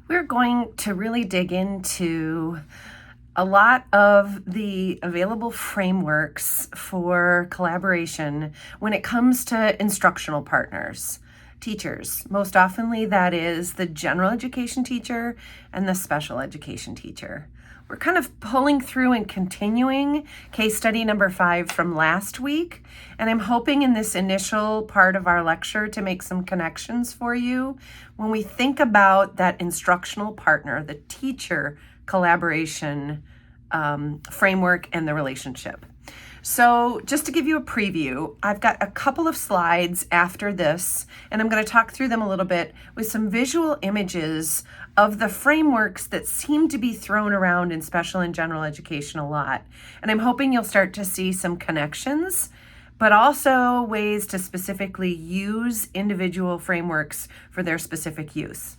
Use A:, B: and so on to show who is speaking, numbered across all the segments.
A: We're going to really dig into a lot of the available frameworks for collaboration when it comes to instructional partners, teachers. Most oftenly, that is the general education teacher and the special education teacher. We're kind of pulling through and continuing case study number 5 from last week, and I'm hoping in this initial part of our lecture to make some connections for you when we think about that instructional partner, the teacher collaboration framework and the relationship. So just to give you a preview, I've got a couple of slides after this, and I'm going to talk through them a little bit with some visual images of the frameworks that seem to be thrown around in special and general education a lot. And I'm hoping you'll start to see some connections, but also ways to specifically use individual frameworks for their specific use.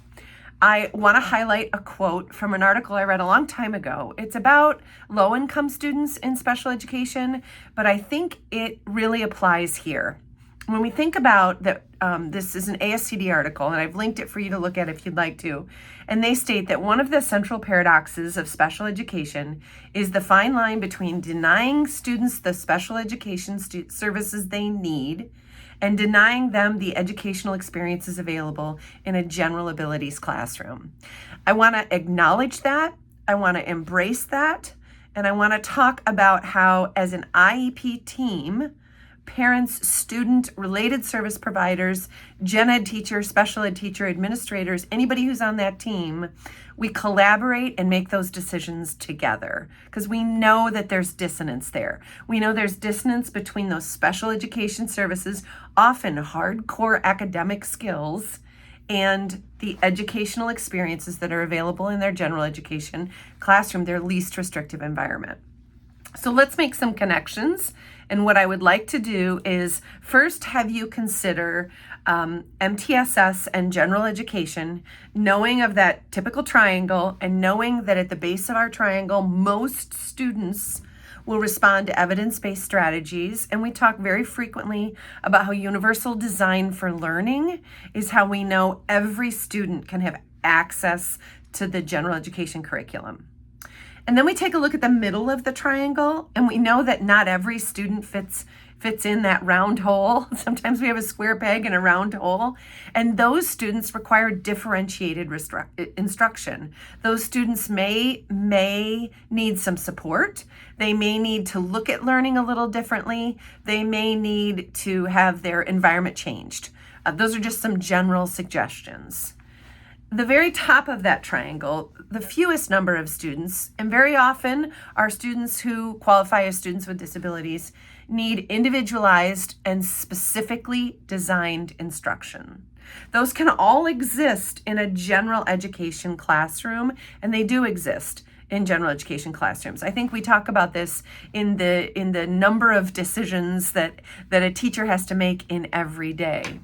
A: I want to highlight a quote from an article I read a long time ago. It's about low-income students in special education, but I think it really applies here. When we think about that, this is an ASCD article, and I've linked it for you to look at if you'd like to, and they state that one of the central paradoxes of special education is the fine line between denying students the special education services they need and denying them the educational experiences available in a general abilities classroom. I want to acknowledge that, I want to embrace that, and I want to talk about how, as an IEP team, parents, student, related service providers, gen ed teachers, special ed teacher, administrators, anybody who's on that team, we collaborate and make those decisions together because we know that there's dissonance there. We know there's dissonance between those special education services, often hardcore academic skills, and the educational experiences that are available in their general education classroom, their least restrictive environment. So let's make some connections. And what I would like to do is first have you consider MTSS and general education, knowing of that typical triangle and knowing that at the base of our triangle, most students will respond to evidence-based strategies. And we talk very frequently about how universal design for learning is how we know every student can have access to the general education curriculum. And then we take a look at the middle of the triangle, and we know that not every student fits in that round hole. Sometimes we have a square peg and a round hole, and those students require differentiated instruction. Those students may need some support. They may need to look at learning a little differently. They may need to have their environment changed. Those are just some general suggestions. The very top of that triangle, the fewest number of students, and very often our students who qualify as students with disabilities, need individualized and specifically designed instruction. Those can all exist in a general education classroom, and they do exist in general education classrooms. I think we talk about this in the number of decisions that a teacher has to make in every day.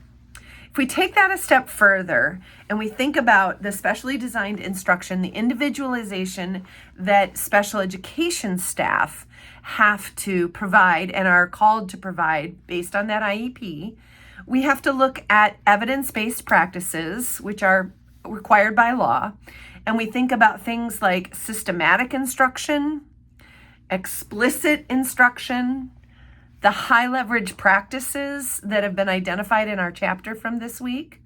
A: If we take that a step further and we think about the specially designed instruction, the individualization that special education staff have to provide and are called to provide based on that IEP, we have to look at evidence-based practices, which are required by law, and we think about things like systematic instruction, explicit instruction, the high leverage practices that have been identified in our chapter from this week.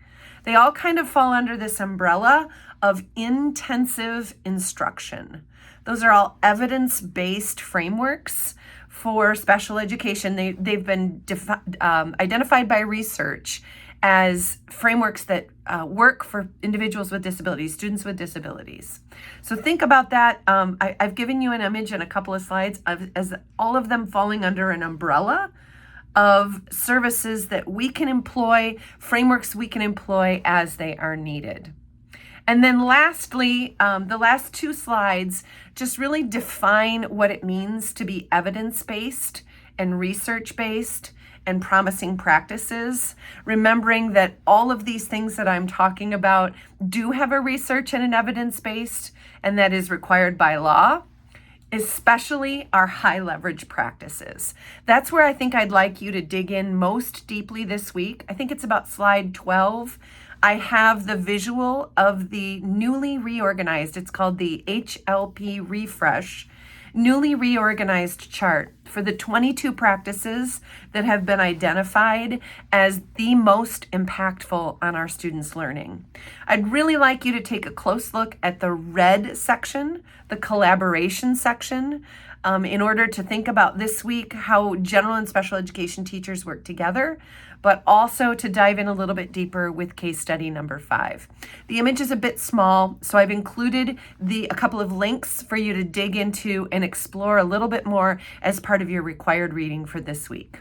A: They all kind of fall under this umbrella of intensive instruction. Those are all evidence-based frameworks for special education. They've been identified by research as frameworks that work for individuals with disabilities, students with disabilities. So think about that. I've given you an image and a couple of slides as all of them falling under an umbrella of services that we can employ, frameworks we can employ as they are needed. And then lastly, the last 2 slides just really define what it means to be evidence-based and research-based and promising practices, remembering that all of these things that I'm talking about do have a research and an evidence-based, and that is required by law, especially our high leverage practices. That's where I think I'd like you to dig in most deeply this week. I think it's about slide 12 I have the visual of the newly reorganized, it's called the HLP Refresh, newly reorganized chart for the 22 practices that have been identified as the most impactful on our students' learning. I'd really like you to take a close look at the red section, the collaboration section, in order to think about this week how general and special education teachers work together, but also to dive in a little bit deeper with case study number 5. The image is a bit small, so I've included a couple of links for you to dig into and explore a little bit more as part of your required reading for this week.